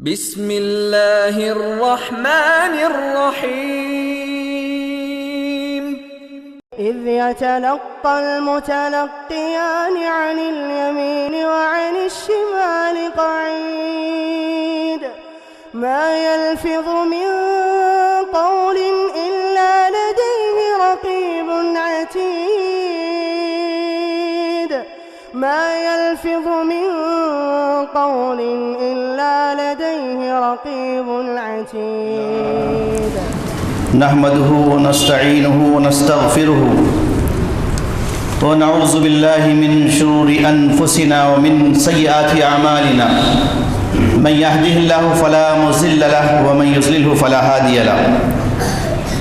بسم اللہ الرحمن الرحیم اذ يتلقى المتلقيان عن اليمين وعن الشمال قعيد ما يلفظ من قول إلا لديه رقيب عتيد ما يلفظ من قول إلا لديه رقيب عتيد نحمده ونستعينه ونستغفره ونعوذ بالله من شرور أنفسنا ومن سيئات أعمالنا من يهده الله فلا مضل له ومن يضلل فلا هادي له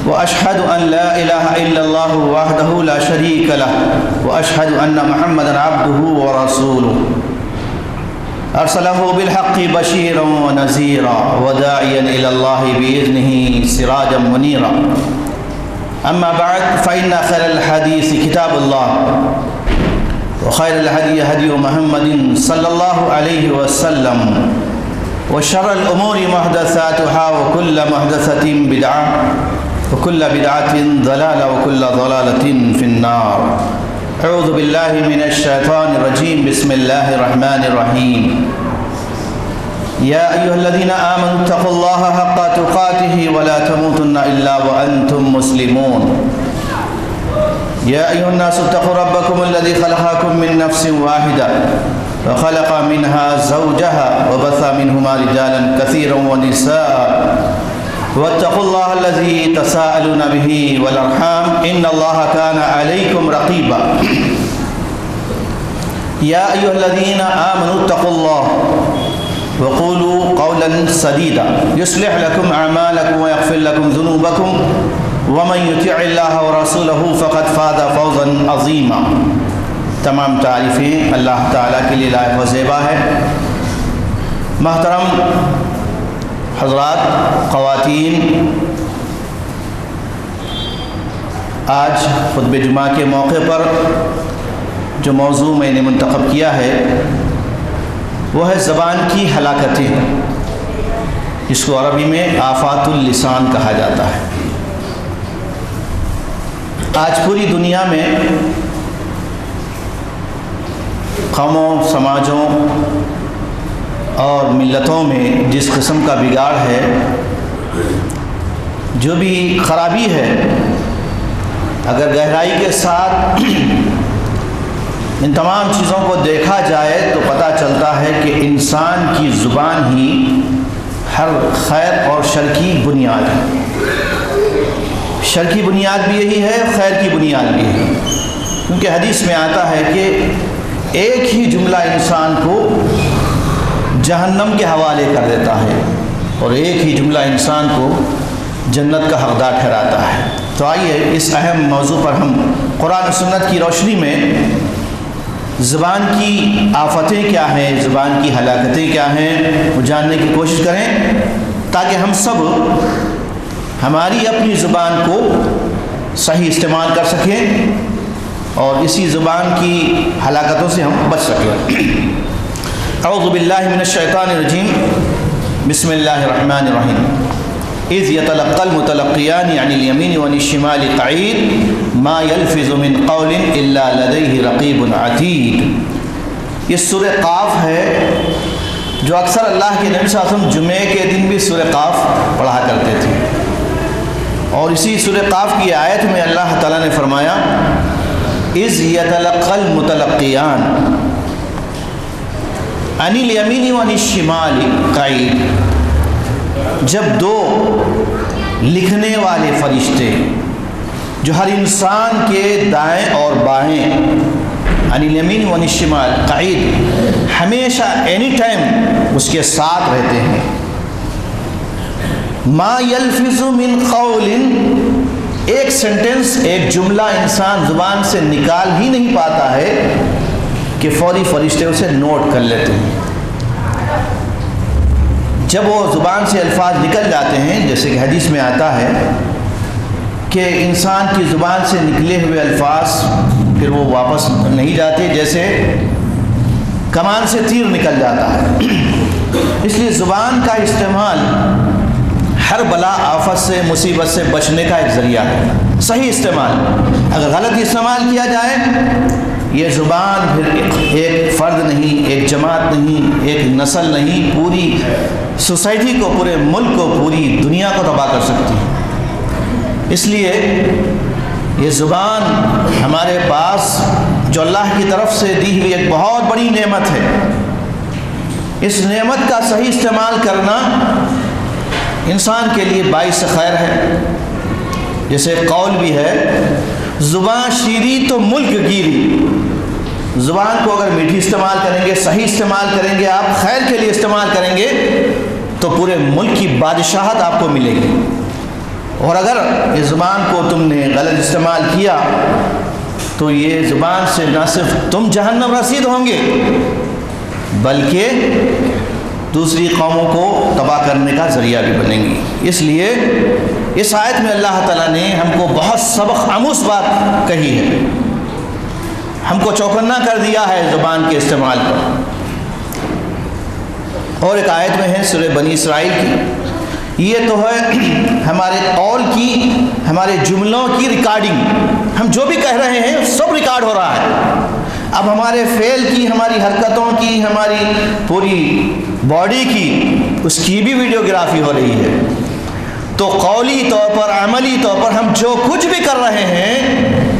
وأشهد أن لا إله إلا الله وحده لا شريك له وأشهد أن محمدا عبده ورسوله أرسله بالحق بشيرا ونذيرا وداعيا إلى الله بإذنه سراجا منيرا أما بعد فإن خير الحديث كتاب الله وخير الهدي هدي محمد صلى الله عليه وسلم وشر الأمور محدثاتها وكل محدثة بدعة وكل بدعة ضلالة وكل ضلالة في النار. أعوذ بالله من الشيطان الرجيم. بسم الله الرحمن الرحيم. يا أيها الذين آمنوا اتقوا الله حق تقاته ولا تموتن إلا وأنتم مسلمون. يا أيها الناس اتقوا ربكم الذي خلقكم من نفس واحدة وخلق منها زوجها وبث منهما رجالا كثيرا ونساء واتقوا الله الذي تساءلون به والأرحام إن الله كان عليكم رقيبا. يا أيها الذين آمنوا اتقوا الله وقولوا قولا سديدا يصلح لكم أعمالكم ويغفر لكم ذنوبكم ومن يطع الله ورسوله فقد فاز فوزا عظيما. تمام تعریفیں اللہ تعالیٰ کے لیے لائق و زیبا ہے. محترم حضرات، خواتین، آج خطبہ جمعہ کے موقع پر جو موضوع میں نے منتخب کیا ہے وہ ہے زبان کی ہلاکتیں، جس کو عربی میں آفات اللسان کہا جاتا ہے. آج پوری دنیا میں قوموں، سماجوں اور ملتوں میں جس قسم کا بگاڑ ہے، جو بھی خرابی ہے، اگر گہرائی کے ساتھ ان تمام چیزوں کو دیکھا جائے تو پتہ چلتا ہے کہ انسان کی زبان ہی ہر خیر اور شر کی بنیاد ہے. شر کی بنیاد بھی یہی ہے، خیر کی بنیاد بھی ہے، کیونکہ حدیث میں آتا ہے کہ ایک ہی جملہ انسان کو جہنم کے حوالے کر دیتا ہے اور ایک ہی جملہ انسان کو جنت کا حقدار ٹھہراتا ہے. تو آئیے اس اہم موضوع پر ہم قرآن و سنت کی روشنی میں زبان کی آفتیں کیا ہیں، زبان کی ہلاکتیں کیا ہیں، وہ جاننے کی کوشش کریں، تاکہ ہم سب ہماری اپنی زبان کو صحیح استعمال کر سکیں اور اسی زبان کی ہلاکتوں سے ہم بچ سکیں. اعوذ باللہ من الشیطان الرجیم. بسم اللہ الرحمن الرحیم. اذ يتلقى المتلقيان عن اليمين وعن الشمال قعيد ما يلفظ من قول الا لديه رقيب عتيد. یہ سورہ قاف ہے جو اکثر اللہ کے نبی صلی اللہ علیہ وسلم جمعے کے دن بھی سورہ قاف پڑھا کرتے تھے، اور اسی سورہ قاف کی آیت میں اللہ تعالیٰ نے فرمایا اذ يتلقى المتلقيان عن الیمین وعن الشمال قعید. جب دو لکھنے والے فرشتے جو ہر انسان کے دائیں اور بائیں، عن الیمین وعن الشمال قعید، ہمیشہ اینی ٹائم اس کے ساتھ رہتے ہیں. ما یلفظ من قول، ایک سینٹنس، ایک جملہ انسان زبان سے نکال ہی نہیں پاتا ہے کہ فوری فرشتے اسے نوٹ کر لیتے ہیں. جب وہ زبان سے الفاظ نکل جاتے ہیں، جیسے کہ حدیث میں آتا ہے کہ انسان کی زبان سے نکلے ہوئے الفاظ پھر وہ واپس نہیں جاتے، جیسے کمان سے تیر نکل جاتا ہے. اس لیے زبان کا استعمال ہر بلا آفت سے مصیبت سے بچنے کا ایک ذریعہ ہے. صحیح استعمال. اگر غلط استعمال کیا جائے یہ زبان پھر ایک فرد نہیں، ایک جماعت نہیں، ایک نسل نہیں، پوری سوسائٹی کو، پورے ملک کو، پوری دنیا کو تباہ کر سکتی ہے. اس لیے یہ زبان ہمارے پاس جو اللہ کی طرف سے دی ہوئی ایک بہت بڑی نعمت ہے. اس نعمت کا صحیح استعمال کرنا انسان کے لیے باعث خیر ہے. جیسے قول بھی ہے، زبان شیریں تو ملک گیری. زبان کو اگر میٹھی استعمال کریں گے، صحیح استعمال کریں گے، آپ خیر کے لیے استعمال کریں گے تو پورے ملک کی بادشاہت آپ کو ملے گی. اور اگر اس زبان کو تم نے غلط استعمال کیا تو یہ زبان سے نہ صرف تم جہنم رسید ہوں گے بلکہ دوسری قوموں کو تباہ کرنے کا ذریعہ بھی بنیں گی. اس لیے اس آیت میں اللہ تعالیٰ نے ہم کو بہت سبق آموز بات کہی ہے، ہم کو چوکنا کر دیا ہے زبان کے استعمال پر. اور ایک آیت میں ہے سورہ بنی اسرائیل کی، یہ تو ہے ہمارے قول کی، ہمارے جملوں کی ریکارڈنگ. ہم جو بھی کہہ رہے ہیں سب ریکارڈ ہو رہا ہے. اب ہمارے فعل کی، ہماری حرکتوں کی، ہماری پوری باڈی کی، اس کی بھی ویڈیوگرافی ہو رہی ہے. تو قولی طور پر، عملی طور پر ہم جو کچھ بھی کر رہے ہیں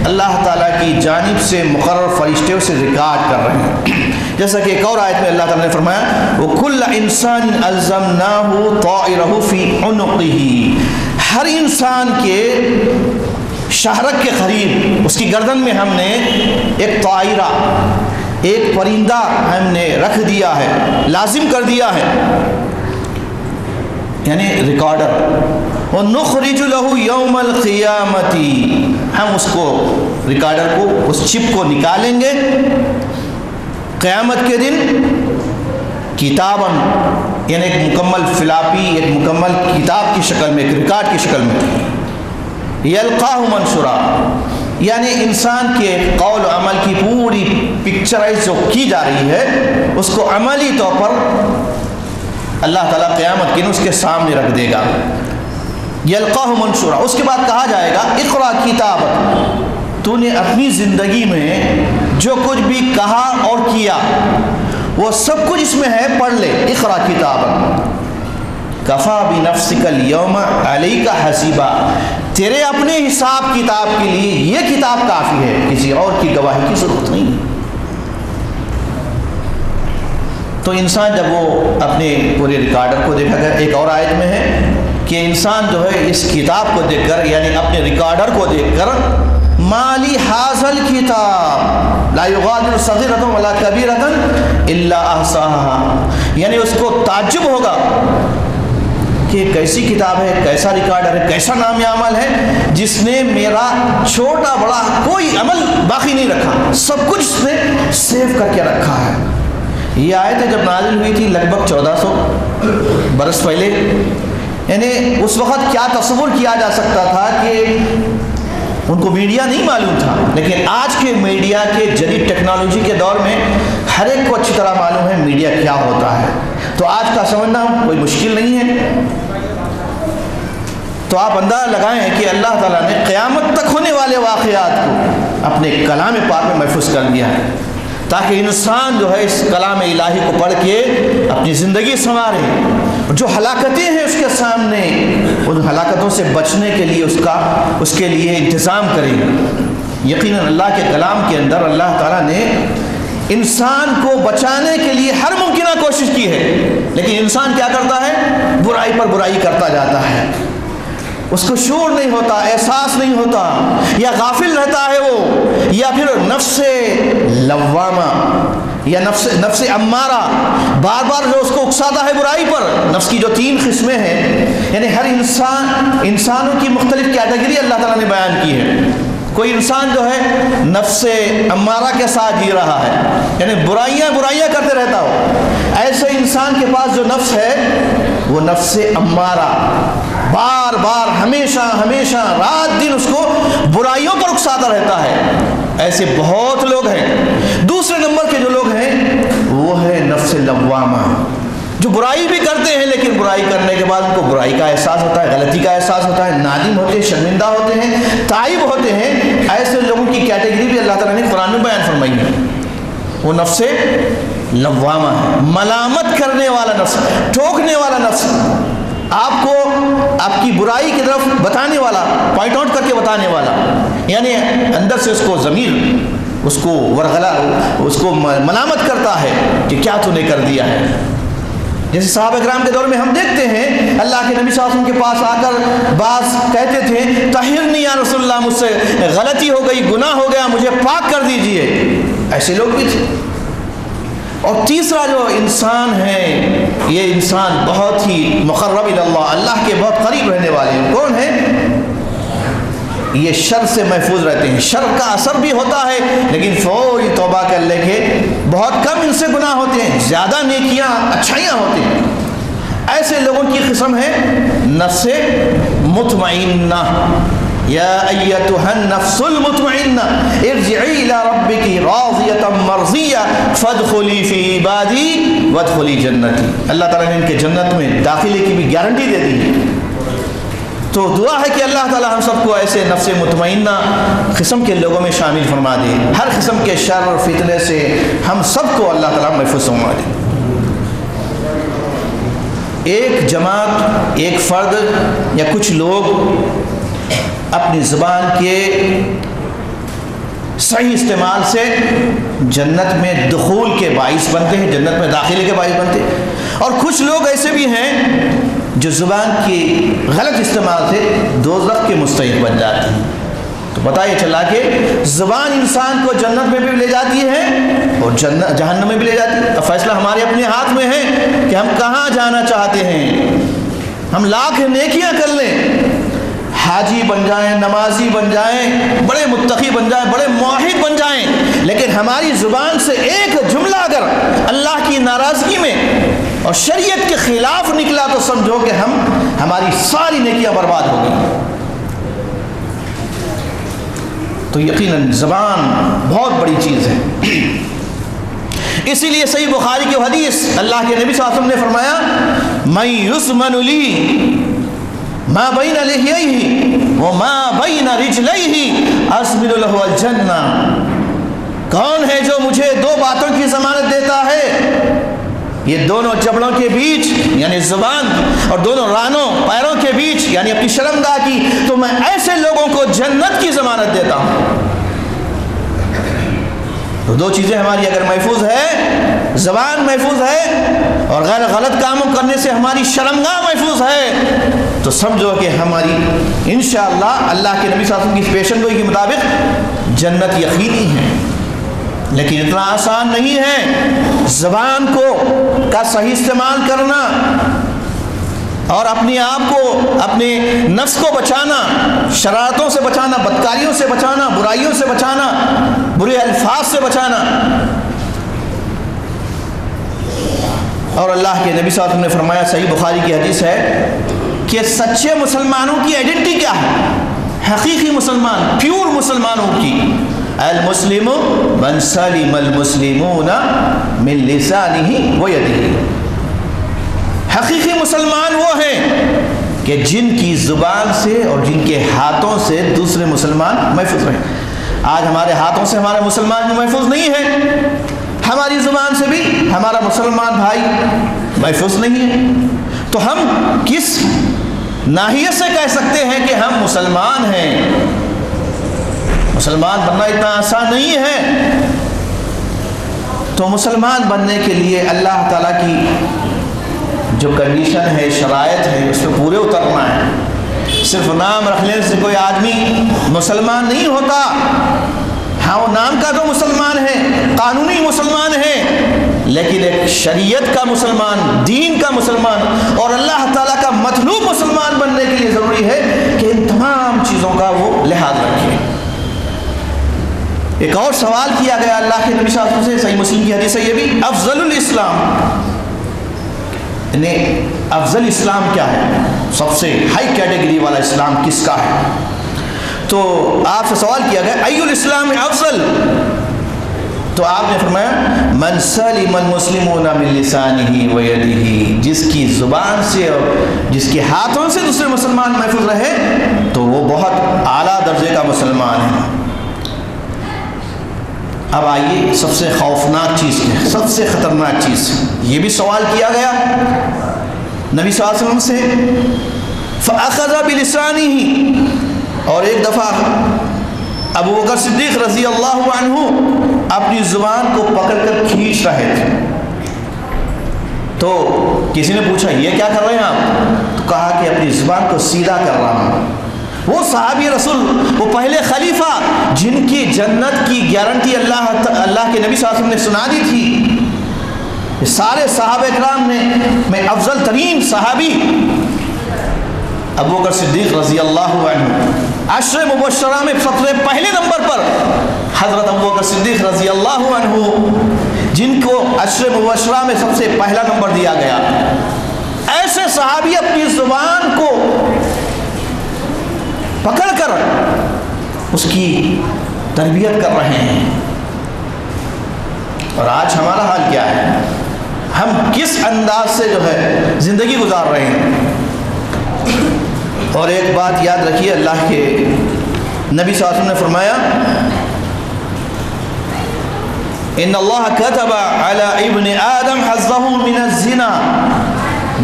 اللہ تعالیٰ کی جانب سے مقرر فرشتے سے ریکارڈ کر رہے ہیں. جیسا کہ ایک اور آیت میں اللہ تعالیٰ نے فرمایا وَكُلَّ إِنسَانٍ أَلْزَمْنَاهُ طَائِرَهُ فِي عُنُقِهِ. ہر انسان کے شہرک کے قریب اس کی گردن میں ہم نے ایک طائرہ، ایک پرندہ ہم نے رکھ دیا ہے، لازم کر دیا ہے، یعنی ریکارڈر. وَنُخْرِجُ لَهُ يَوْمَ الْقِيَامَةِ. ہم اس کو، ریکارڈر کو، اس چپ کو نکالیں گے قیامت کے دن کتاباً، یعنی ایک مکمل فلاپی، ایک مکمل کتاب کی شکل میں، ایک ریکارڈ کی شکل میں. یلقاہ منشورا، یعنی انسان کے قول و عمل کی پوری پکچرائز جو کی جا رہی ہے اس کو عملی طور پر اللہ تعالیٰ قیامت کے دن اس کے سامنے رکھ دے گا. یلقاہ منشورا. اس کے بعد کہا جائے گا اقرا کتابک، تو نے اپنی زندگی میں جو کچھ بھی کہا اور کیا وہ سب کچھ اس میں ہے، پڑھ لے. اقرا کتابک کفا بنفسک اليوم علیک حسیبا. تیرے اپنے حساب کتاب کے لیے یہ کتاب کافی ہے، کسی اور کی گواہی کی ضرورت نہیں. تو انسان جب وہ اپنے پورے ریکارڈر کو دیکھا گیا، ایک اور آیت میں ہے کہ انسان جو ہے اس کتاب کو دیکھ کر، یعنی اپنے ریکارڈر کو دیکھ کر، مالی حاصل کتاب لا یغادر صغیرۃ ولا کبیرۃ الا احصاها، یعنی اس کو تعجب ہوگا کہ کیسی کتاب ہے، کیسا ریکارڈر ہے، کیسا نام عمل ہے جس نے میرا چھوٹا بڑا کوئی عمل باقی نہیں رکھا، سب کچھ اس نے سیو کر کے رکھا ہے. یہ آیت جب نازل ہوئی تھی لگ بھگ 1400 برس پہلے، یعنی اس وقت کیا تصور کیا جا سکتا تھا کہ ان کو میڈیا نہیں معلوم تھا، لیکن آج کے میڈیا کے جدید ٹیکنالوجی کے دور میں ہر ایک کو اچھی طرح معلوم ہے میڈیا کیا ہوتا ہے. تو آج کا سمجھنا کوئی مشکل نہیں ہے. تو آپ اندازہ لگائیں کہ اللہ تعالیٰ نے قیامت تک ہونے والے واقعات کو اپنے کلام پاک میں محفوظ کر دیا ہے تاکہ انسان جو ہے اس کلام الہی کو پڑھ کے اپنی زندگی سنوارے. جو ہلاکتیں ہیں اس کے سامنے، ان ہلاکتوں سے بچنے کے لیے اس کے لیے انتظام کرے. یقیناً اللہ کے کلام کے اندر اللہ تعالیٰ نے انسان کو بچانے کے لیے ہر ممکنہ کوشش کی ہے، لیکن انسان کیا کرتا ہے؟ برائی پر برائی کرتا جاتا ہے. اس کو شعور نہیں ہوتا، احساس نہیں ہوتا، یا غافل رہتا ہے وہ، یا پھر نفس لوامہ یا نفس امارہ بار بار جو اس کو اکساتا ہے برائی پر. نفس کی جو 3 قسمیں ہیں، یعنی ہر انسانوں کی مختلف کیٹیگری اللہ تعالیٰ نے بیان کی ہے. کوئی انسان جو ہے نفس امارہ کے ساتھ جی رہا ہے، یعنی برائیاں کرتے رہتا ہو. ایسے انسان کے پاس جو نفس ہے وہ نفس امارہ بار بار ہمیشہ رات دن اس کو برائیوں پر اکساتا رہتا ہے. ایسے بہت لوگ ہیں. دوسرے نمبر کے جو لوگ ہیں وہ ہے نفس لوامہ، جو برائی بھی کرتے ہیں لیکن برائی کرنے کے بعد ان کو برائی کا احساس ہوتا ہے, غلطی کا احساس ہوتا ہے, نادم ہوتے ہیں, شرمندہ ہوتے ہیں, تائب ہوتے ہیں. ایسے لوگوں کی کیٹیگری بھی اللہ تعالیٰ نے قرآن میں بیان فرمائی ہے. وہ نفس لوامہ ہے, ملامت کرنے والا نفس, ٹوکنے والا نفس, آپ کو آپ کی برائی کی طرف بتانے والا, پوائنٹ آؤٹ کر کے بتانے والا, یعنی اندر سے اس کو ضمیر اس کو ورغلا اس کو ملامت کرتا ہے کہ کیا تو نے کر دیا ہے. جیسے صحابہ کرام کے دور میں ہم دیکھتے ہیں اللہ کے نبی صلی اللہ علیہ وسلم کے پاس آ کر بعض کہتے تھے طہرنی یا رسول اللہ, مجھ سے غلطی ہو گئی, گناہ ہو گیا, مجھے پاک کر دیجئے. ایسے لوگ بھی تھے. اور تیسرا جو انسان ہے, یہ انسان بہت ہی مقرب الی اللہ, اللہ کے بہت قریب رہنے والے ہیں. کون ہیں؟ یہ شر سے محفوظ رہتے ہیں. شر کا اثر بھی ہوتا ہے لیکن فوری توبہ کر لے کے بہت کم ان سے گناہ ہوتے ہیں, زیادہ نیکیاں اچھائیاں ہوتی ہیں. ایسے لوگوں کی قسم ہے نفس مطمئنہ. یا ایتھا النفس المطمئنہ ارجعی الی ربک راضیۃ مرضیہ فادخلی فی عبادی وادخلی جنتی. اللہ تعالیٰ نے ان کے جنت میں داخلے کی بھی گارنٹی دے دی ہے. تو دعا ہے کہ اللہ تعالیٰ ہم سب کو ایسے نفس مطمئنہ قسم کے لوگوں میں شامل فرما دے. ہر قسم کے شر اور فتنے سے ہم سب کو اللہ تعالیٰ محفوظ فرما دے. ایک جماعت, ایک فرد یا کچھ لوگ اپنی زبان کے صحیح استعمال سے جنت میں دخول کے باعث بنتے ہیں, جنت میں داخلے کے باعث بنتے ہیں. اور کچھ لوگ ایسے بھی ہیں جو زبان کی غلط استعمال سے دوزخ کے مستحق بن جاتے ہیں. تو پتہ یہ چلا کہ زبان انسان کو جنت میں بھی لے جاتی ہے اور جہنم میں بھی لے جاتی ہے. اب فیصلہ ہمارے اپنے ہاتھ میں ہے کہ ہم کہاں جانا چاہتے ہیں. ہم لاکھ نیکیاں کر لیں, حاجی بن جائیں, نمازی بن جائیں, بڑے متقی بن جائیں, بڑے موحد بن جائیں, لیکن ہماری زبان سے ایک جملہ اگر اللہ کی ناراضگی میں اور شریعت کے خلاف نکلا تو سمجھو کہ ہماری ساری نیکیاں برباد ہو گئی. تو یقیناً زبان بہت بڑی چیز ہے. اسی لیے صحیح بخاری کی حدیث اللہ کے نبی صلی اللہ علیہ وسلم نے فرمایا من یسمن لی ما بین لحییہ وما بین رجلیہ اسمن لہ الجنہ. کون ہے جو مجھے دو باتوں کی ضمانت دیتا ہے, یہ دونوں جبڑوں کے بیچ یعنی زبان اور دونوں رانوں پیروں کے بیچ یعنی اپنی شرمگاہ کی, تو میں ایسے لوگوں کو جنت کی ضمانت دیتا ہوں. تو دو چیزیں ہماری اگر محفوظ ہے, زبان محفوظ ہے اور غیر غلط کاموں کرنے سے ہماری شرمگاہ محفوظ ہے, تو سمجھو کہ ہماری انشاءاللہ اللہ کے نبی صلی اللہ علیہ وسلم کی پیشن گوئی کے مطابق جنت یقینی ہے. لیکن اتنا آسان نہیں ہے. زبان کا صحیح استعمال کرنا اور اپنے آپ کو, اپنے نفس کو بچانا, شرارتوں سے بچانا, بدکاریوں سے بچانا, برائیوں سے بچانا, برے الفاظ سے بچانا. اور اللہ کے نبی صلی اللہ علیہ وسلم نے فرمایا, صحیح بخاری کی حدیث ہے کہ سچے مسلمانوں کی آئیڈینٹی کیا ہے, حقیقی مسلمان, پیور مسلمانوں کی, المسلم من سلم المسلمون من لسانہ و یدہ. حقیقی مسلمان وہ ہیں کہ جن کی زبان سے اور جن کے ہاتھوں سے دوسرے مسلمان محفوظ رہیں. آج ہمارے ہاتھوں سے ہمارے مسلمان بھی محفوظ نہیں ہے, ہماری زبان سے بھی ہمارا مسلمان بھائی محفوظ نہیں ہے. تو ہم کس ناحیت سے کہہ سکتے ہیں کہ ہم مسلمان ہیں؟ مسلمان بننا اتنا آسان نہیں ہے. تو مسلمان بننے کے لیے اللہ تعالیٰ کی جو کنڈیشن ہے, شرائط ہے, اس پہ پورے اترنا ہے. صرف نام رکھ لینے سے کوئی آدمی مسلمان نہیں ہوتا. ہاں وہ نام کا تو مسلمان ہے, قانونی مسلمان ہے, لیکن ایک شریعت کا مسلمان, دین کا مسلمان اور اللہ تعالیٰ کا مطلوب مسلمان بننے کے لیے ضروری ہے کہ ان تمام چیزوں کا وہ لحاظ رکھے. ایک اور سوال کیا گیا اللہ کے نبی صلی اللہ علیہ وسلم سے, صحیح مسلم کی حدیث ہے یہ بھی, افضل الاسلام, یعنی افضل اسلام کیا ہے, سب سے ہائی کیٹیگری والا اسلام کس کا ہے؟ تو آپ سے سوال کیا گیا ای الاسلام افضل, تو آپ نے فرمایا من سلم المسلمون من لسانه ويده، جس کی زبان سے اور جس کے ہاتھوں سے دوسرے مسلمان محفوظ رہے تو وہ بہت اعلیٰ درجے کا مسلمان ہے۔ اب آئیے سب سے خوفناک چیز ہے، سب سے خطرناک چیز، یہ بھی سوال کیا گیا نبی صلی اللہ علیہ وسلم سے، فَأَخَذَ بِلِسَانِهِ، اور ایک دفعہ ابو بکر صدیق رضی اللہ عنہ اپنی زبان کو پکڑ کر کھینچ رہے تھے، تو کسی نے پوچھا یہ کیا کر رہے ہیں آپ؟ تو کہا کہ اپنی زبان کو سیدھا کر رہا ہوں۔ وہ صحابی رسول، وہ پہلے خلیفہ جن کی جنت کی گارنٹی اللہ کے نبی صلی اللہ علیہ وسلم نے سنا دی تھی، سارے صحابہ کرام میں افضل ترین صحابی ابو بکر صدیق رضی اللہ عنہ، عشر مبشرہ میں سب سے پہلے نمبر پر حضرت ابو بکر صدیق رضی اللہ عنہ، جن کو عشر مبشرہ میں سب سے پہلا نمبر دیا گیا، ایسے صحابی اپنی زبان کو پکڑ کر اس کی تربیت کر رہے ہیں۔ اور آج ہمارا حال کیا ہے؟ ہم کس انداز سے جو ہے زندگی گزار رہے ہیں؟ اور ایک بات یاد رکھیے، اللہ کے نبی صلی اللہ علیہ وسلم نے فرمایا ان اللہ کتب علی ابن آدم حظہ من الزنا،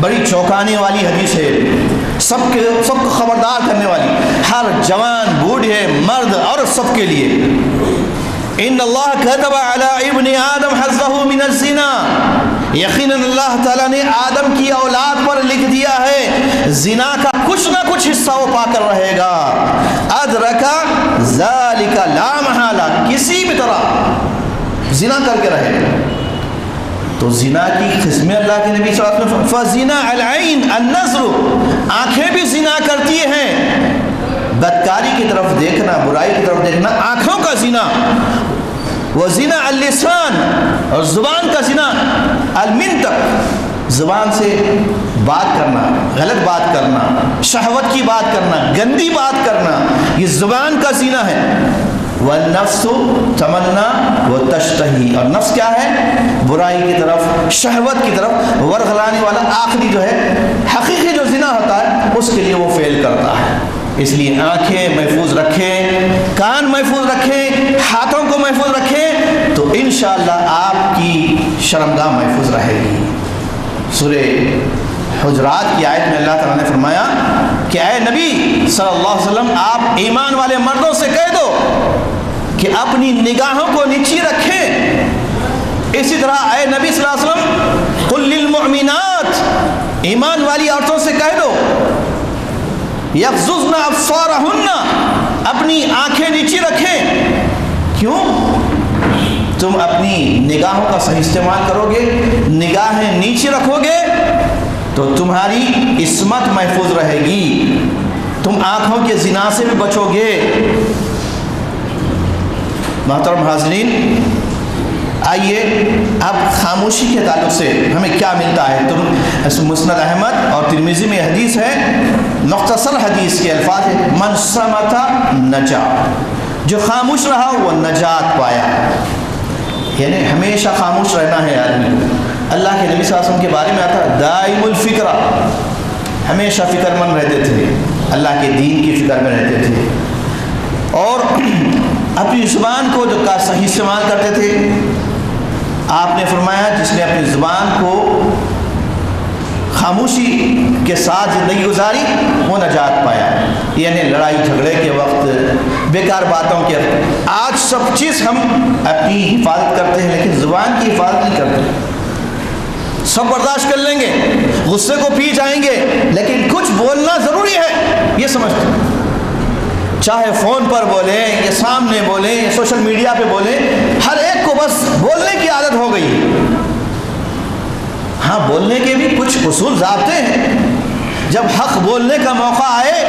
بڑی چوکانے والی حدیث ہے، سب کو خبردار کرنے والی، ہر جوان بوڑھے مرد اور سب کے لیے۔ ان اللہ کتب علی ابن آدم حظہ من الزنا، یقیناً اللہ تعالیٰ نے آدم کی اولاد پر لکھ دیا ہے زنا کا کچھ نہ کچھ حصہ وہ پا کر رہے گا، ادرکا ذالک لا محالہ، کسی بھی طرح زنا کر کے رہے گا۔ تو زنا کی قسمیں اللہ کے نبی صلی اللہ علیہ وسلم، فزنا العین النظر، آنکھیں بھی زنا کرتی ہیں، بدکاری کی طرف دیکھنا، برائی کی طرف دیکھنا آنکھوں کا زنا، وزنا اللسان، اور زبان کا زنا، المنطق، زبان سے بات کرنا، غلط بات کرنا، شہوت کی بات کرنا، گندی بات کرنا، یہ زبان کا زنا ہے۔ والنفس تمنا وتشتہی، اور نفس کیا ہے؟ برائی کی طرف، شہوت کی طرف ورغلانے والا آخری جو ہے حقیقی جو زنا ہوتا ہے اس کے لیے وہ فعل کرتا ہے۔ اس لیے آنکھیں محفوظ رکھیں، کان محفوظ رکھیں، ہاتھوں کو محفوظ رکھیں، تو انشاءاللہ آپ کی شرمگاہ محفوظ رہے گی۔ سورہ حجرات کی آیت میں اللہ تعالیٰ نے فرمایا کہ اے نبی صلی اللہ علیہ وسلم، آپ ایمان والے مردوں سے کہہ دو کہ اپنی نگاہوں کو نیچی رکھیں۔ اسی طرح اے نبی صلی اللہ علیہ وسلم، قل للمؤمنات، ایمان والی عورتوں سے کہہ دو یغضضن ابصارہن، اپنی آنکھیں نیچی رکھیں۔ کیوں؟ تم اپنی نگاہوں کا صحیح استعمال کرو گے، نگاہیں نیچی رکھو گے تو تمہاری عصمت محفوظ رہے گی، تم آنکھوں کے زنا سے بھی بچو گے۔ محترم حاضرین، آئیے اب خاموشی کے تعلق سے ہمیں کیا ملتا ہے۔ تو مسند احمد اور ترمذی میں حدیث ہے، مختصر حدیث کے الفاظ ہیں، من صمت نجا، جو خاموش رہا وہ نجات پایا، یعنی ہمیشہ خاموش رہنا ہے آدمی۔ اللہ کے نبی صلی اللہ علیہ وسلم کے بارے میں آتا ہے دائم الفکرہ، ہمیشہ فکر مند رہتے تھے، اللہ کے دین کی فکر میں رہتے تھے، اور اپنی زبان کو جو کا صحیح استعمال کرتے تھے۔ آپ نے فرمایا جس نے اپنی زبان کو خاموشی کے ساتھ زندگی گزاری وہ نجات پایا، یعنی لڑائی جھگڑے کے وقت، بیکار باتوں کے وقت، آج سب چیز ہم اپنی حفاظت کرتے ہیں لیکن زبان کی حفاظت نہیں کرتے۔ سب برداشت کر لیں گے، غصے کو پی جائیں گے، لیکن کچھ بولنا ضروری ہے یہ سمجھتے ہیں، چاہے فون پر بولیں یا سامنے بولیں یا سوشل میڈیا پہ بولیں، ہر ایک کو بس بولنے کی عادت ہو گئی۔ ہاں، بولنے کے بھی کچھ اصول ضابطے ہیں، جب حق بولنے کا موقع آئے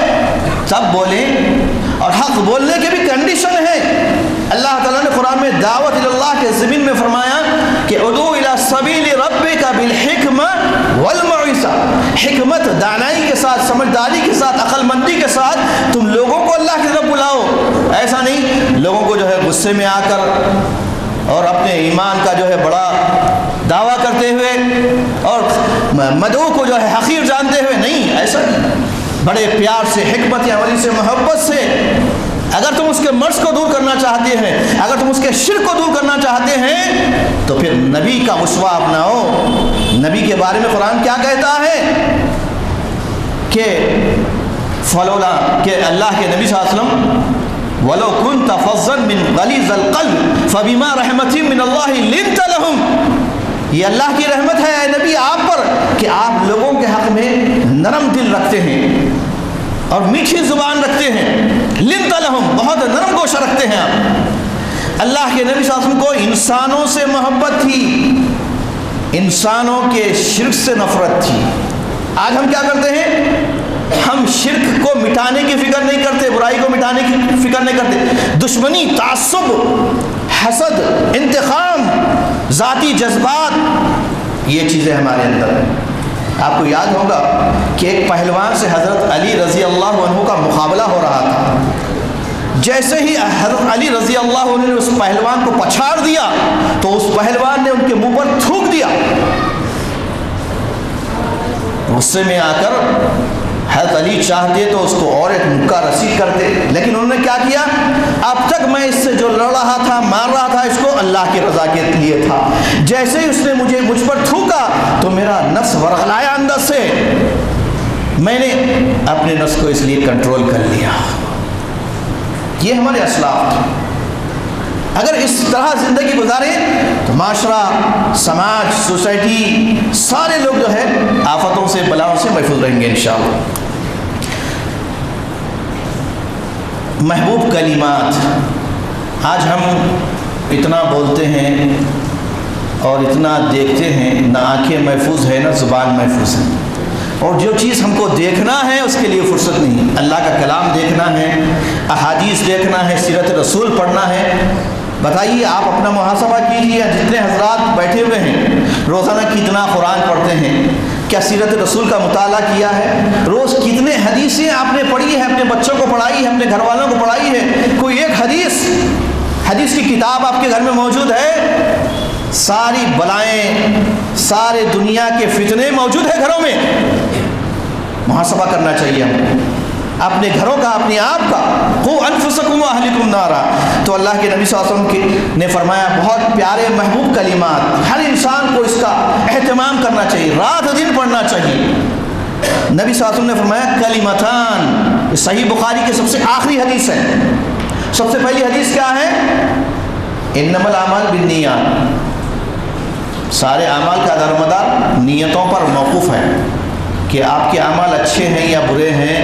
تب بولیں، اور حق بولنے کے بھی کنڈیشن ہیں۔ اللہ تعالیٰ نے قرآن میں دعوت اللہ کے ضمن میں فرمایا کہ ادعو الی سبیل ربک بالحکمہ والموعظہ، حکمت، دانائی کے ساتھ، سمجھداری کے ساتھ، عقل مندی کے ساتھ تم لوگوں کو اللہ کی طرف بلاؤ۔ ایسا نہیں لوگوں کو جو ہے غصے میں آ کر اور اپنے ایمان کا جو ہے بڑا دعویٰ کرتے ہوئے اور مدعو کو جو ہے حقیر جانتے ہوئے، نہیں، ایسا نہیں، بڑے پیار سے، حکمت عملی سے، محبت سے اگر تم اس کے مرض کو دور کرنا چاہتے ہیں، اگر تم اس کے شرک کو دور کرنا چاہتے ہیں تو پھر نبی کا اسوہ اپناؤ۔ نبی کے بارے میں قرآن کیا کہتا ہے کہ فلولا، کہ اللہ کے نبی صلی اللہ علیہ وسلم وَلَوْ كُنْتَ فَظًّا مِّن غَلِيظَ الْقَلْبِ فَبِمَا رَحْمَةٍ مِّنَ اللَّهِ لِنْتَ لَهُمْ۔ یہ اللہ کی رحمت ہے اے نبی آپ پر کہ آپ لوگوں کے حق میں نرم دل رکھتے ہیں اور میٹھی زبان رکھتے ہیں، لِنْتَ لَهُمْ، بہت نرم گوشہ رکھتے ہیں آپ۔ اللہ کے نبی صلی اللہ علیہ وسلم کو انسانوں سے محبت تھی، انسانوں کے شرک سے نفرت تھی۔ آج ہم کیا کرتے ہیں؟ ہم شرک کو مٹانے کی فکر نہیں کرتے، برائی کو مٹانے کی فکر نہیں کرتے، دشمنی، تعصب، حسد، انتقام، ذاتی جذبات، یہ چیزیں ہمارے اندر ہیں۔ آپ کو یاد ہوگا کہ ایک پہلوان سے حضرت علی رضی اللہ عنہ کا مقابلہ ہو رہا تھا۔ جیسے ہی حضرت علی رضی اللہ عنہ نے اس پہلوان کو پچھاڑ دیا تو اس پہلوان نے ان کے منہ پر تھوک دیا۔ غصے میں آ کر حضرت علی چاہتے تو اس کو اور ایک مکہ رسید کرتے، لیکن انہوں نے کیا کیا؟ اب تک میں اس سے جو لڑ رہا تھا، مار رہا تھا، اس کو اللہ کی رضا کے لیے تھا، جیسے ہی اس نے مجھ پر تھوکا تو میرا نفس ورغلایا اندر سے، میں نے اپنے نفس کو اس لیے کنٹرول کر لیا۔ یہ ہمارے اسلاف تھے۔ اگر اس طرح زندگی گزاریں تو معاشرہ، سماج، سوسائٹی، سارے لوگ جو ہے آفتوں سے، بلاؤں سے محفوظ رہیں گے انشاءاللہ۔ محبوب کلمات، آج ہم اتنا بولتے ہیں اور اتنا دیکھتے ہیں، نہ آنکھیں محفوظ ہے نہ زبان محفوظ ہے، اور جو چیز ہم کو دیکھنا ہے اس کے لیے فرصت نہیں۔ اللہ کا کلام دیکھنا ہے، احادیث دیکھنا ہے، سیرت رسول پڑھنا ہے۔ بتائیے، آپ اپنا محاسبہ کیجیے، جتنے حضرات بیٹھے ہوئے ہیں روزانہ کتنا قرآن پڑھتے ہیں، کیا سیرت رسول کا مطالعہ کیا ہے، روز کتنے حدیثیں آپ نے پڑھی ہے، اپنے بچوں کو پڑھائی ہے، اپنے گھر والوں کو پڑھائی ہے، کوئی ایک حدیث کی کتاب آپ کے گھر میں موجود ہے؟ ساری بلائیں، سارے دنیا کے فتنے موجود ہیں گھروں میں۔ محاسبہ کرنا چاہیے ہم کو، اپنے گھروں کا، اپنے آپ کا۔ قوا انفسکم واہلکم نارا، تو اللہ کے نبی صلی اللہ علیہ وسلم نے فرمایا، بہت پیارے محبوب کلمات، ہر انسان کو اس کا اہتمام کرنا چاہیے، رات دن پڑھنا چاہیے۔ نبی صلی اللہ علیہ وسلم نے فرمایا کلمتان، صحیح بخاری کے سب سے آخری حدیث ہے۔ سب سے پہلی حدیث کیا ہے؟ انما الاعمال بالنیات، سارے اعمال کا دار و مدار نیتوں پر موقوف ہے، کہ آپ کے اعمال اچھے ہیں یا برے ہیں،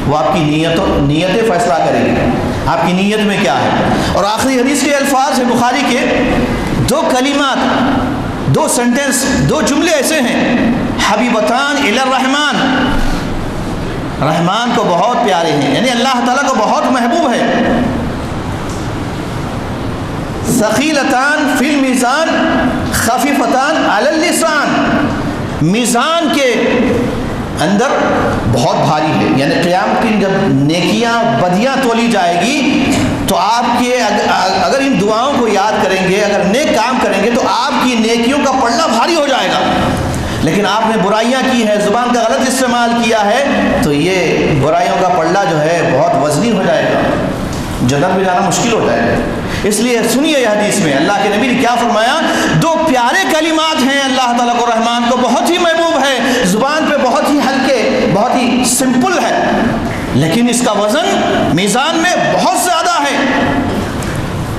وہ آپ کی نیتیں فیصلہ کریں گے، آپ کی نیت میں کیا ہے۔ اور آخری حدیث کے الفاظ ہیں بخاری کے، دو کلمات، دو سینٹنس، دو جملے ایسے ہیں، حبیبتان الی الرحمن، رحمان کو بہت پیارے ہیں، یعنی اللہ تعالیٰ کو بہت محبوب ہے۔ ثقیلتان فی المیزان خفیفتان علی اللسان، میزان کے اندر بہت بھاری ہے، یعنی قیامت کی جب نیکیاں بدیاں تولی جائے گی تو آپ کے اگر ان دعاؤں کو یاد کریں گے، اگر نیک کام کریں گے تو آپ کی نیکیوں کا پلڑا بھاری ہو جائے گا، لیکن آپ نے برائیاں کی ہے، زبان کا غلط استعمال کیا ہے تو یہ برائیوں کا پلڑا جو ہے بہت وزنی ہو جائے گا، جنت میں جانا مشکل ہو جائے گا۔ اس لیے سنیے یہ حدیث میں اللہ کے نبی نے کیا فرمایا، دو پیارے کلمات ہیں، اللہ تعالیٰ کو، رحمان کو بہت ہی محبوب ہے، زبان پہ بہت ہی ہلکے، بہت ہی سمپل ہے، لیکن اس کا وزن میزان میں بہت زیادہ ہے۔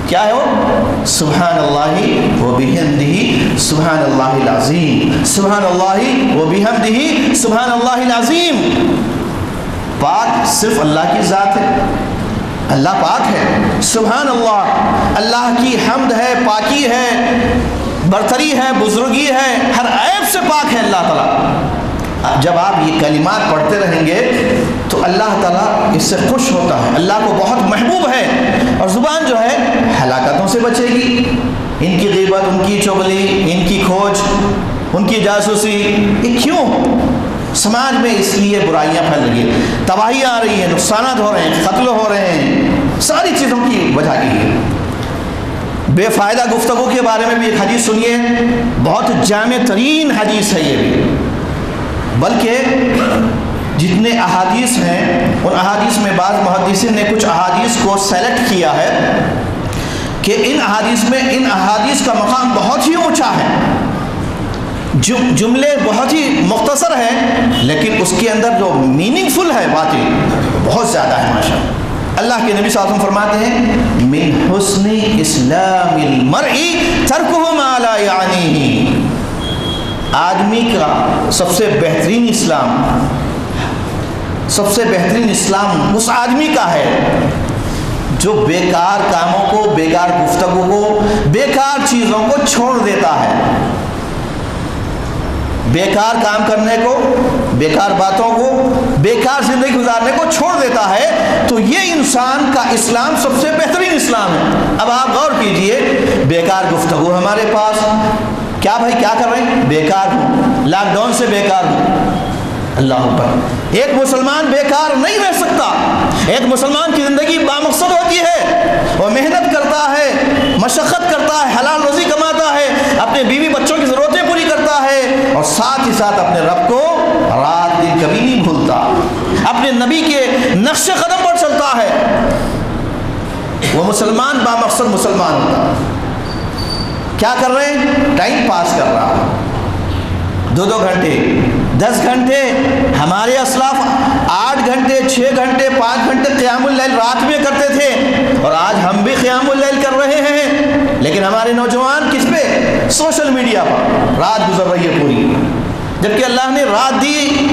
کیا ہے وہ؟ سبحان اللہ و بحمدہ سبحان اللہ العظیم، سبحان اللہ و بحمدہ سبحان اللہ العظیم۔ پاک صرف اللہ کی ذات ہے، اللہ پاک ہے، سبحان اللہ، اللہ کی حمد ہے، پاکی ہے، برتری ہے، بزرگی ہے، ہر عیب سے پاک ہے اللہ تعالیٰ۔ جب آپ یہ کلمات پڑھتے رہیں گے تو اللہ تعالیٰ اس سے خوش ہوتا ہے، اللہ کو بہت محبوب ہے، اور زبان جو ہے ہلاکتوں سے بچے گی، ان کی غیبت، ان کی چغلی، ان کی کھوج، ان کی جاسوسی۔ یہ کیوں؟ سماج میں اس لیے برائیاں پھیل رہی ہیں، تباہیاں آ رہی ہیں، نقصانات ہو رہے ہیں، قتل ہو رہے ہیں، ساری چیزوں کی وجہ کی ہے۔ بے فائدہ گفتگو کے بارے میں بھی ایک حدیث سنیے، بہت جامع ترین حدیث ہے یہ بھی، بلکہ جتنے احادیث ہیں ان احادیث میں بعض محدثین نے کچھ احادیث کو سیلیکٹ کیا ہے کہ ان احادیث کا مقام بہت ہی اونچا ہے، جملے بہت ہی مختصر ہیں لیکن اس کے اندر جو میننگ فل ہے باتیں بہت زیادہ ہے ماشاء اللہ۔ اللہ کے نبی صلی اللہ علیہ وسلم فرماتے ہیں من حسن اسلام المرء ترکہ ما لا یعنیہ، آدمی کا سب سے بہترین اسلام اس آدمی کا ہے جو بیکار کاموں کو، بیکار گفتگو کو، بیکار چیزوں کو چھوڑ دیتا ہے، بیکار کام کرنے کو، بیکار باتوں کو، بیکار زندگی گزارنے کو چھوڑ دیتا ہے، تو یہ انسان کا اسلام سب سے بہترین اسلام ہے۔ اب آپ غور کیجئے، بیکار گفتگو ہمارے پاس، کیا بھائی کیا کر رہے ہیں؟ بیکار ہوں، لاک ڈاؤن سے بیکار ہوں، اللہ اکبر۔ ایک مسلمان بیکار نہیں رہ سکتا، ایک مسلمان کی زندگی بامقصد ہوتی ہے، وہ محنت کرتا ہے، مشقت کرتا ہے، حلال روزی کماتا ہے، اپنے بیوی بچوں کی ضرورتیں پوری کرتا ہے، اور ساتھ ہی ساتھ اپنے رب کو رات دن کبھی نہیں بھولتا، اپنے نبی کے نقش قدم پر چلتا ہے، وہ مسلمان بامقصد مسلمان ہوتا۔ کیا کر رہے ہیں؟ ٹائم پاس کر رہا، 2 گھنٹے 10 گھنٹے، ہمارے اسلاف 8 گھنٹے 6 گھنٹے 5 گھنٹے قیام اللیل رات میں کرتے تھے، اور آج ہم بھی قیام اللیل کر رہے ہیں، لیکن ہمارے نوجوان کس پہ؟ سوشل میڈیا پر رات گزر رہی ہے پوری، جبکہ اللہ نے رات دی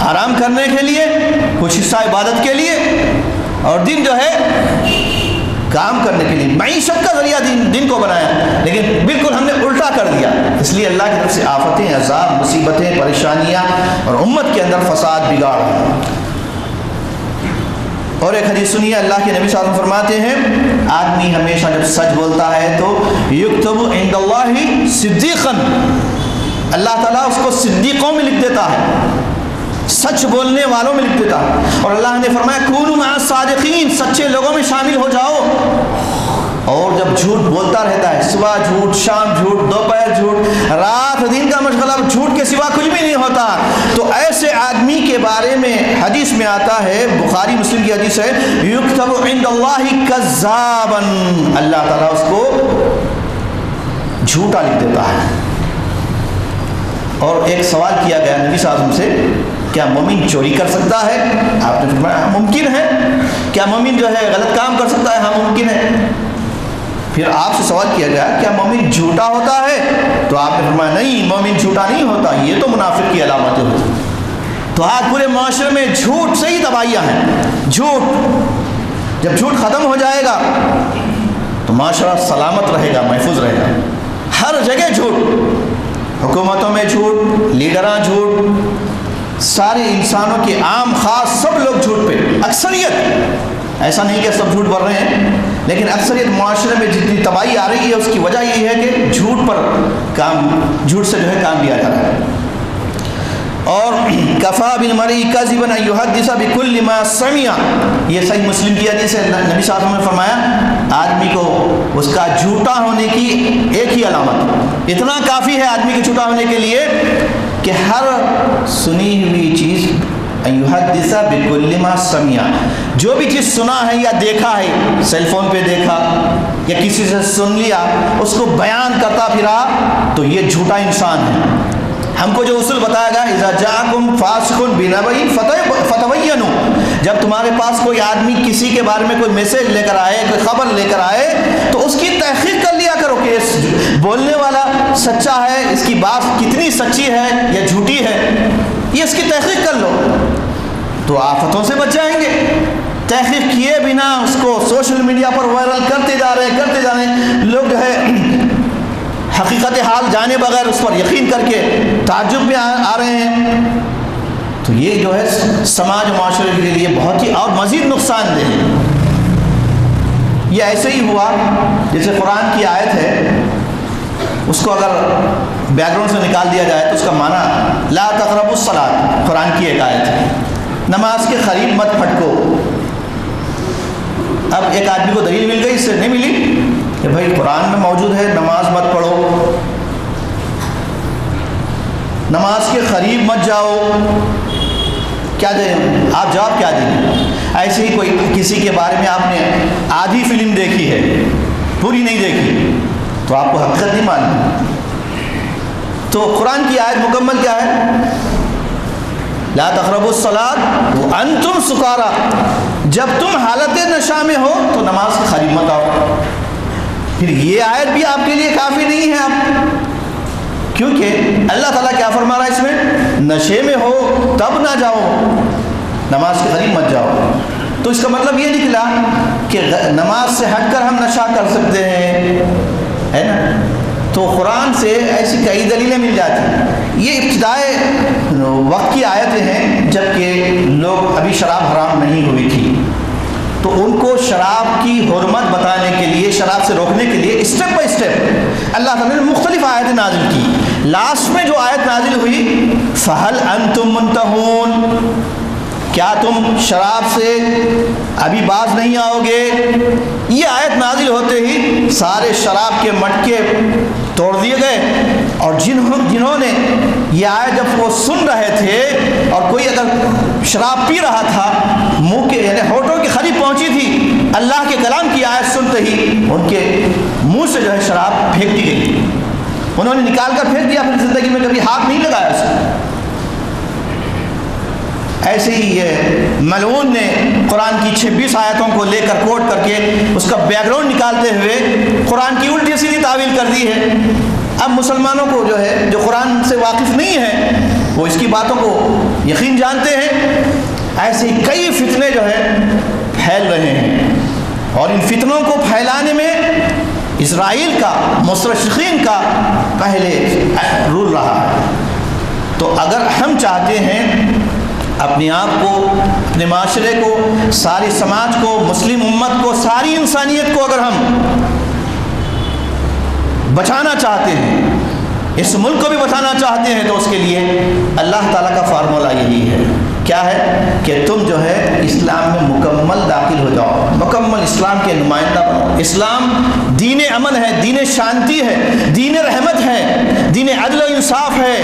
آرام کرنے کے لیے، کچھ حصہ عبادت کے لیے، اور دن جو ہے کام کرنے کے لیے، معیشت کا ذریعہ دن کو بنایا، لیکن بالکل ہم نے الٹا کر دیا۔ اس لیے اللہ کی طرف سے آفتیں، عذاب، مصیبتیں، پریشانیاں اور امت کے اندر فساد بگاڑ ہے۔ اور ایک حدیث سنیے، اللہ کے نبی صلی اللہ علیہ وسلم فرماتے ہیں آدمی ہمیشہ جب سچ بولتا ہے تو یکتب عند اللہ صدیقا، اللہ تعالیٰ اس کو صدیقوں میں لکھ دیتا ہے، سچ بولنے والوں میں لکھ دیتا ہے، اور اللہ نے فرمایا کونوا مع الصادقین، سچے لوگوں میں شامل ہو جاؤ۔ اور جب جھوٹ بولتا رہتا ہے، صبح جھوٹ، شام جھوٹ، دوپہر جھوٹ، رات دن کا مشغلہ جھوٹ کے سوا کچھ بھی نہیں ہوتا، تو ایسے آدمی کے بارے میں حدیث میں آتا ہے، بخاری مسلم کی حدیث ہے، یکتب عند اللہ کذابا، اللہ تعالیٰ اس کو جھوٹا لکھ دیتا ہے۔ اور ایک سوال کیا گیا نبی صلی اللہ علیہ وسلم سے، کیا مومن چوری کر سکتا ہے؟ آپ نے فرمایا ممکن ہے۔ کیا مومن جو ہے غلط کام کر سکتا ہے؟ ہاں ممکن ہے۔ پھر آپ سے سوال کیا گیا کیا مومن جھوٹا ہوتا ہے؟ تو آپ نے فرمایا نہیں، مومن جھوٹا نہیں ہوتا، یہ تو منافق کی علامتیں ہوتی۔ تو آج پورے معاشرے میں جھوٹ سے ہی تباہیاں ہیں۔ جھوٹ، جب جھوٹ ختم ہو جائے گا تو معاشرہ سلامت رہے گا، محفوظ رہے گا۔ ہر جگہ جھوٹ، حکومتوں میں جھوٹ، لیڈراں جھوٹ، سارے انسانوں کے عام خاص سب لوگ جھوٹ پہ، اکثریت، ایسا نہیں کہ سب جھوٹ بول رہے ہیں، لیکن اکثریت معاشرے میں جتنی تباہی آ رہی ہے اس کی وجہ یہ ہے کہ جھوٹ پر جھوٹ سے جو ہے کام لیا جا رہا ہے۔ اور کفا بالمرء کذبا ان یحدث بكل ما سمع، یہ صحیح مسلم کی حدیث ہے، نبی صلی اللہ علیہ وسلم نے فرمایا آدمی کو اس کا جھوٹا ہونے کی ایک ہی علامت، اتنا کافی ہے آدمی کے جھوٹا ہونے کے لیے کہ ہر سنی ہوئی چیز ان یحدث بكل ما سمع، جو بھی چیز سنا ہے یا دیکھا ہے، سیل فون پہ دیکھا یا کسی سے سن لیا، اس کو بیان کرتا پھرا، تو یہ جھوٹا انسان ہے۔ ہم کو جو اصول بتایا گیا اذا جاءکم فاسق بنبأ فتبینوا، جب تمہارے پاس کوئی آدمی کسی کے بارے میں کوئی میسج لے کر آئے، کوئی خبر لے کر آئے، تو اس کی تحقیق کر لیا کرو کہ بولنے والا سچا ہے، اس کی بات کتنی سچی ہے یا جھوٹی ہے، یہ اس کی تحقیق کر لو، تو آفتوں سے بچ جائیں گے۔ تحقیق کیے بنا اس کو سوشل میڈیا پر وائرل کرتے جا رہے ہیں، لوگ جو ہے حقیقت حال جانے بغیر اس پر یقین کر کے تعجب میں آ رہے ہیں، تو یہ جو ہے سماج معاشرے کے لیے بہت ہی اور مزید نقصان دہ ہے۔ یہ ایسے ہی ہوا جیسے قرآن کی آیت ہے، اس کو اگر بیک گراؤنڈ سے نکال دیا جائے تو اس کا معنی لا تقربوا الصلاۃ، قرآن کی ایک آیت ہے، نماز کے قریب مت پھٹکو۔ اب ایک آدمی کو دلیل مل گئی، اس سے نہیں ملی، کہ بھائی قرآن میں موجود ہے نماز مت پڑھو، نماز کے قریب مت جاؤ، کیا دیں آپ جواب کیا دیں؟ ایسے ہی کوئی کسی کے بارے میں آپ نے آدھی فلم دیکھی ہے، پوری نہیں دیکھی، تو آپ کو حقیقت نہیں معلوم۔ تو قرآن کی آیت مکمل کیا ہے؟ لا تقربوا الصلاۃ وانتم سکارا، جب تم حالت نشہ میں ہو تو نماز کے قریب مت آؤ۔ پھر یہ آیت بھی آپ کے لیے کافی نہیں ہے آپ، کیونکہ اللہ تعالیٰ کیا فرما رہا ہے اس میں؟ نشے میں ہو تب نہ جاؤ، نماز کے قریب مت جاؤ۔ تو اس کا مطلب یہ نکلا کہ نماز سے ہٹ کر ہم نشہ کر سکتے ہیں، ہے نا؟ تو قرآن سے ایسی کئی دلیلیں مل جاتی ہیں۔ یہ ابتدائے وقت کی آیتیں ہیں جب کہ لوگ ابھی شراب حرام نہیں ہوئی تھی، تو ان کو شراب کی حرمت بتانے کے لیے، شراب سے روکنے کے لیے اسٹیپ بائی اسٹیپ اللہ تعالیٰ نے مختلف آیتیں نازل کی۔ لاسٹ میں جو آیت نازل ہوئی فَهَلْ أَنْتُمْ مُنْتَهُونَ، کیا تم شراب سے ابھی باز نہیں آؤ گے؟ یہ آیت نازل ہوتے ہی سارے شراب کے مٹکے توڑ دیے گئے، اور جنہوں نے یہ آیت جب وہ سن رہے تھے، اور کوئی اگر شراب پی رہا تھا، منہ کے یعنی ہونٹوں کے قریب پہنچی تھی، اللہ کے کلام کی آیت سنتے ہی ان کے منہ سے جو ہے شراب پھینک دی گئی، انہوں نے نکال کر پھینک دیا، اپنی زندگی میں کبھی ہاتھ نہیں لگایا اسے۔ ایسے ہی یہ ملعون نے قرآن کی 26 آیتوں کو لے کر کوٹ کر کے اس کا بیک گراؤنڈ نکالتے ہوئے قرآن کی الٹی سیدھی تعویل کر دی ہے۔ اب مسلمانوں کو جو ہے، جو قرآن سے واقف نہیں ہے، وہ اس کی باتوں کو یقین جانتے ہیں۔ ایسے ہی کئی فتنے جو ہے پھیل رہے ہیں، اور ان فتنوں کو پھیلانے میں اسرائیل کا، مستشرقین کا پہلے رول رہا ہے۔ تو اگر ہم چاہتے ہیں اپنے آپ کو، اپنے معاشرے کو، ساری سماج کو، مسلم امت کو، ساری انسانیت کو اگر ہم بچانا چاہتے ہیں، اس ملک کو بھی بچانا چاہتے ہیں، تو اس کے لیے اللہ تعالیٰ کا فارمولہ یہی ہے، کیا ہے کہ تم جو ہے اسلام میں مکمل داخل ہو جاؤ، مکمل اسلام کے نمائندہ بنو۔ اسلام دین امن ہے، دین شانتی ہے، دین رحمت ہے، دین عدل و انصاف ہے۔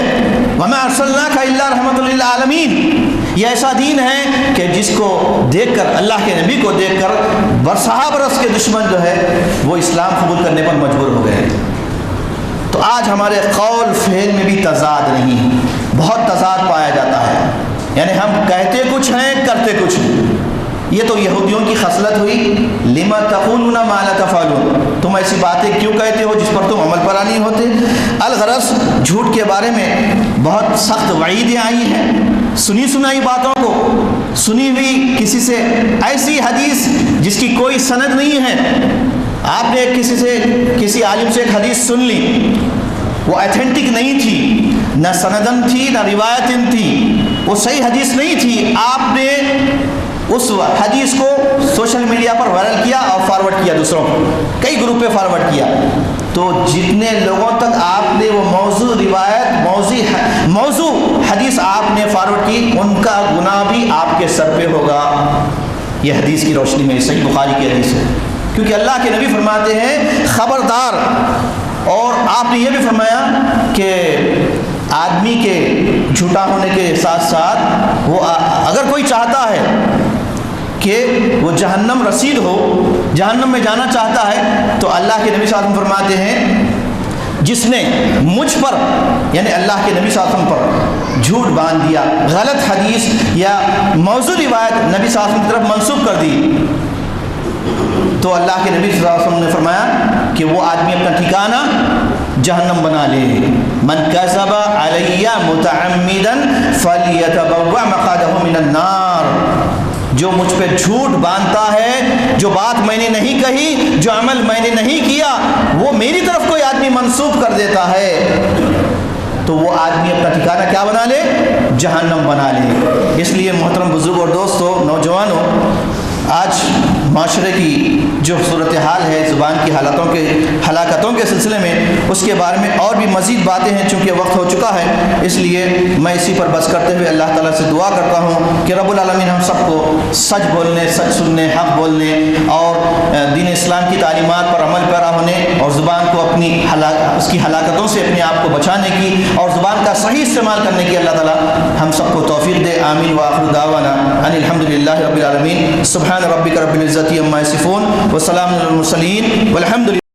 وَمَا أَرْسَلْنَاكَ إِلَّا رَحْمَةً لِلْعَالَمِينَ، یہ ایسا دین ہے کہ جس کو دیکھ کر، اللہ کے نبی کو دیکھ کر برسہ برس کے دشمن جو ہے وہ اسلام قبول کرنے پر مجبور ہو گئے۔ تو آج ہمارے قول فعل میں بھی تضاد نہیں، بہت تضاد پایا جاتا ہے، یعنی ہم کہتے کچھ ہیں، کرتے کچھ ہیں۔ یہ تو یہودیوں کی خصلت ہوئی، لِمَ تَقُولُونَ مَا لَا تَفْعَلُونَ، تم ایسی باتیں کیوں کہتے ہو جس پر تم عمل پیرا نہیں ہوتے۔ الغرض جھوٹ کے بارے میں بہت سخت وعیدیں آئی ہیں، سنی سنائی باتوں کو، سنی ہوئی کسی سے ایسی حدیث جس کی کوئی سند نہیں ہے، آپ نے کسی عالم سے ایک حدیث سن لی، وہ ایتھینٹک نہیں تھی، نہ سندن تھی نہ روایتن تھی، وہ صحیح حدیث نہیں تھی، آپ نے اس حدیث کو سوشل میڈیا پر وائرل کیا اور فارورڈ کیا، دوسروں کو کئی گروپ پہ فارورڈ کیا، تو جتنے لوگوں تک آپ نے وہ موضوع روایت، موضوع حدیث آپ نے فارورڈ کی، ان کا گناہ بھی آپ کے سر پہ ہوگا۔ یہ حدیث کی روشنی میں صحیح بخاری کی حدیث ہے، کیونکہ اللہ کے نبی فرماتے ہیں خبردار، اور آپ نے یہ بھی فرمایا کہ آدمی کے جھوٹا ہونے کے ساتھ ساتھ وہ اگر کوئی چاہتا ہے کہ وہ جہنم رسید ہو، جہنم میں جانا چاہتا ہے، تو اللہ کے نبی صلی اللہ علیہ وسلم فرماتے ہیں جس نے مجھ پر، یعنی اللہ کے نبی صلی اللہ علیہ وسلم پر جھوٹ باندھ دیا، غلط حدیث یا موضوع روایت نبی صلی اللہ علیہ وسلم کی طرف منسوب کر دی، تو اللہ کے نبی صلی اللہ علیہ وسلم نے فرمایا کہ وہ آدمی اپنا ٹھکانہ جہنم بنا لے۔ من کذب علی متعمدا فلیتبوأ مقعدہ من النار، جو مجھ پہ جھوٹ باندھتا ہے، جو بات میں نے نہیں کہی، جو عمل میں نے نہیں کیا، وہ میری طرف کوئی آدمی منسوب کر دیتا ہے، تو وہ آدمی اپنا ٹھکانہ کیا بنا لے؟ جہنم بنا لے۔ اس لیے محترم بزرگ اور دوستو، نوجوانوں، آج معاشرے کی جو صورتحال ہے زبان کی ہلاکتوں کے سلسلے میں، اس کے بارے میں اور بھی مزید باتیں ہیں، چونکہ وقت ہو چکا ہے، اس لیے میں اسی پر بس کرتے ہوئے اللہ تعالیٰ سے دعا کرتا ہوں کہ رب العالمین ہم سب کو سچ بولنے، سچ سننے، حق بولنے اور دین اسلام کی تعلیمات پر عمل پیرا ہونے اور زبان کو اس کی ہلاکتوں سے اپنے آپ کو بچانے کی اور زبان کا صحیح استعمال کرنے کی اللہ تعالیٰ ہم سب کو توفیق دے. آمین. وآخر دعوانا ان الحمد للہ رب العالمین. سبحان ربک رب العزت عما یصفون وسلام علی المرسلین والحمد للہ.